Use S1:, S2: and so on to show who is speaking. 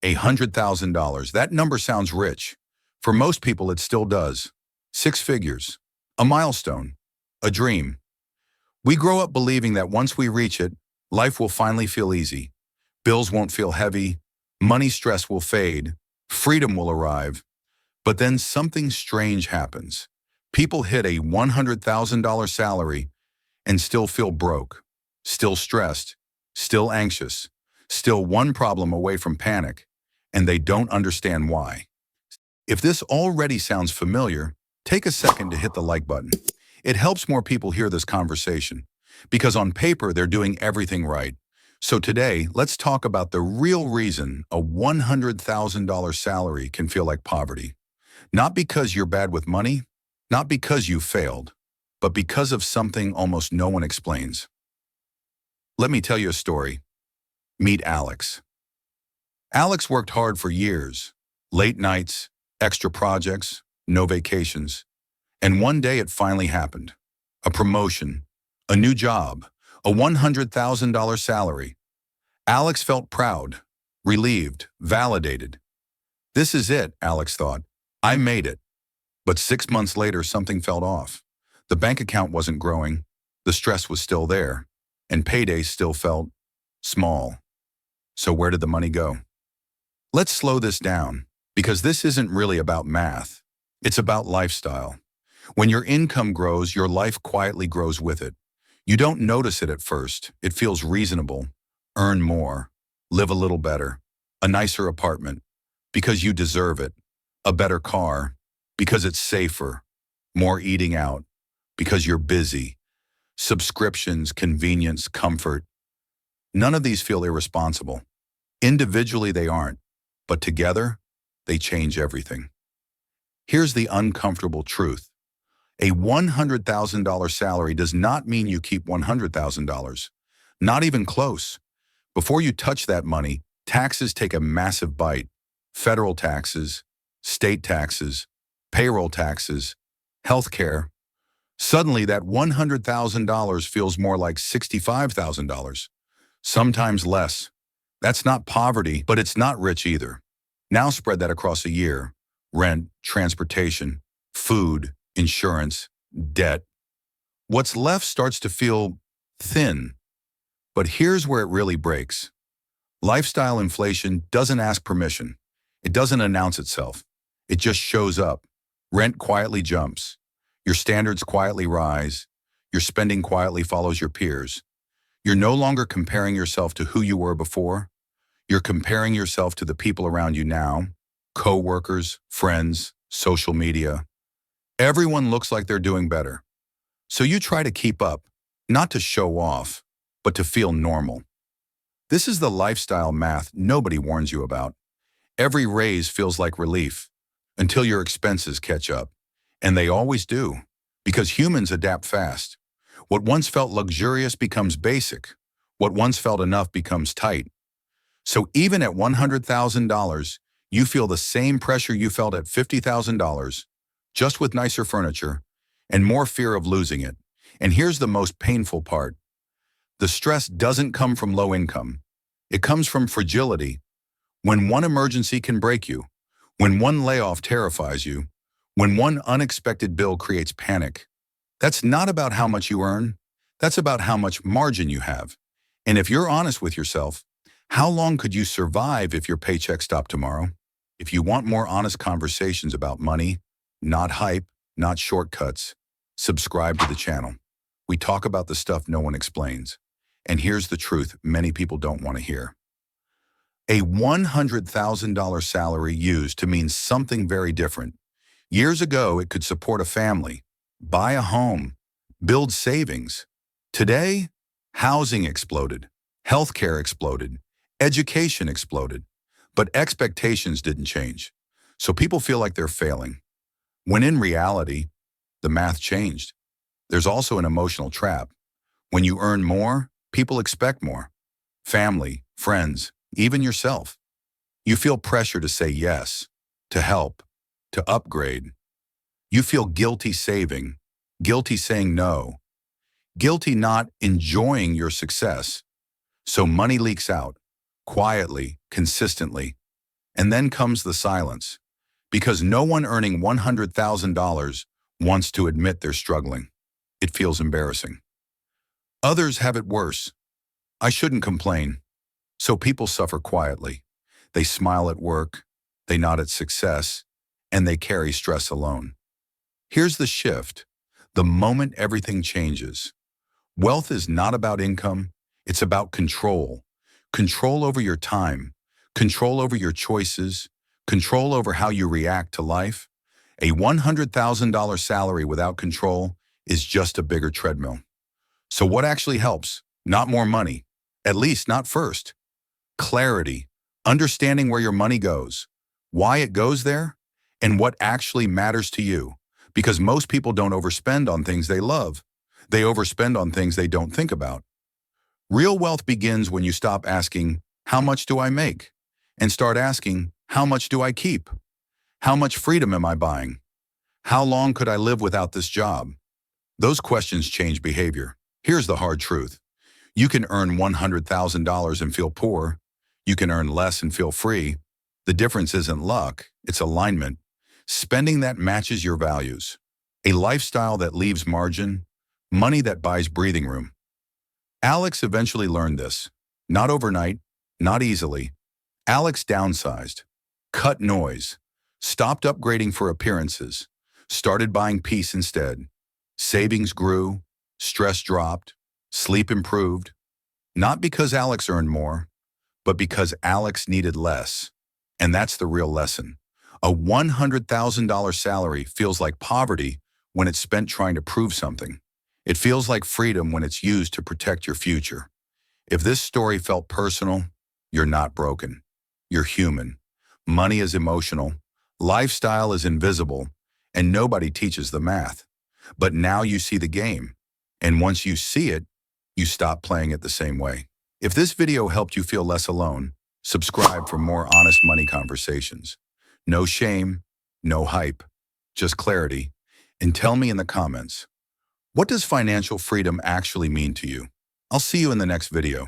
S1: $100,000. That number sounds rich. For most people, it still does. Six figures. A milestone. A dream. We grow up believing that once we reach it, life will finally feel easy. Bills won't feel heavy. Money stress will fade. Freedom will arrive. But then something strange happens. People hit a $100,000 salary and still feel broke, still stressed, still anxious, still one problem away from panic, and they don't understand why. If this already sounds familiar, take a second to hit the like button. It helps more people hear this conversation, because on paper they're doing everything right. So today, let's talk about the real reason a $100,000 salary can feel like poverty. Not because you're bad with money, not because you failed, but because of something almost no one explains. Let me tell you a story. Meet Alex. Alex worked hard for years, late nights, extra projects, no vacations. And one day it finally happened. A promotion, a new job, a $100,000 salary. Alex felt proud, relieved, validated. This is it, Alex thought. I made it. But 6 months later, something felt off. The bank account wasn't growing, the stress was still there, and paydays still felt small. So where did the money go? Let's slow this down, because this isn't really about math. It's about lifestyle. When your income grows, your life quietly grows with it. You don't notice it at first. It feels reasonable. Earn more. Live a little better. A nicer apartment. Because you deserve it. A better car. Because it's safer. More eating out. Because you're busy. Subscriptions, convenience, comfort. None of these feel irresponsible. Individually, they aren't. But together, they change everything. Here's the uncomfortable truth. A $100,000 salary does not mean you keep $100,000. Not even close. Before you touch that money, taxes take a massive bite. Federal taxes, state taxes, payroll taxes, healthcare. Suddenly, that $100,000 feels more like $65,000. Sometimes less. That's not poverty, but it's not rich either. Now spread that across a year. Rent, transportation, food, insurance, debt. What's left starts to feel thin. But here's where it really breaks. Lifestyle inflation doesn't ask permission. It doesn't announce itself. It just shows up. Rent quietly jumps. Your standards quietly rise. Your spending quietly follows your peers. You're no longer comparing yourself to who you were before. You're comparing yourself to the people around you now, co-workers, friends, social media. Everyone looks like they're doing better. So you try to keep up, not to show off, but to feel normal. This is the lifestyle math nobody warns you about. Every raise feels like relief until your expenses catch up. And they always do, because humans adapt fast. What once felt luxurious becomes basic. What once felt enough becomes tight. So even at $100,000, you feel the same pressure you felt at $50,000, just with nicer furniture and more fear of losing it. And here's the most painful part. The stress doesn't come from low income. It comes from fragility. When one emergency can break you, when one layoff terrifies you, when one unexpected bill creates panic. That's not about how much you earn. That's about how much margin you have. And if you're honest with yourself, how long could you survive if your paycheck stopped tomorrow? If you want more honest conversations about money, not hype, not shortcuts, subscribe to the channel. We talk about the stuff no one explains. And here's the truth many people don't want to hear. A $100,000 salary used to mean something very different. Years ago, it could support a family, buy a home, build savings. Today, housing exploded, healthcare exploded, education exploded, but expectations didn't change. So people feel like they're failing. When in reality, the math changed. There's also an emotional trap. When you earn more, people expect more. Family, friends, even yourself. You feel pressure to say yes, to help, to upgrade. You feel guilty saving, guilty saying no, guilty not enjoying your success. So money leaks out, quietly, consistently. And then comes the silence, because no one earning $100,000 wants to admit they're struggling. It feels embarrassing. Others have it worse. I shouldn't complain. So people suffer quietly. They smile at work, they nod at success, and they carry stress alone. Here's the shift. The moment everything changes. Wealth is not about income, it's about control. Control over your time, control over your choices, control over how you react to life. A $100,000 salary without control is just a bigger treadmill. So what actually helps? Not more money, at least not first. Clarity, understanding where your money goes, why it goes there, and what actually matters to you. Because most people don't overspend on things they love. They overspend on things they don't think about. Real wealth begins when you stop asking, how much do I make? And start asking, how much do I keep? How much freedom am I buying? How long could I live without this job? Those questions change behavior. Here's the hard truth. You can earn $100,000 and feel poor. You can earn less and feel free. The difference isn't luck, it's alignment. Spending that matches your values. A lifestyle that leaves margin, money that buys breathing room. Alex eventually learned this. Not overnight, not easily. Alex downsized, cut noise, stopped upgrading for appearances, started buying peace instead. Savings grew, stress dropped, sleep improved. Not because Alex earned more, but because Alex needed less. And that's the real lesson. A $100,000 salary feels like poverty when it's spent trying to prove something. It feels like freedom when it's used to protect your future. If this story felt personal, you're not broken. You're human. Money is emotional. Lifestyle is invisible. And nobody teaches the math. But now you see the game. And once you see it, you stop playing it the same way. If this video helped you feel less alone, subscribe for more honest money conversations. No shame, no hype, just clarity. And tell me in the comments, what does financial freedom actually mean to you? I'll see you in the next video.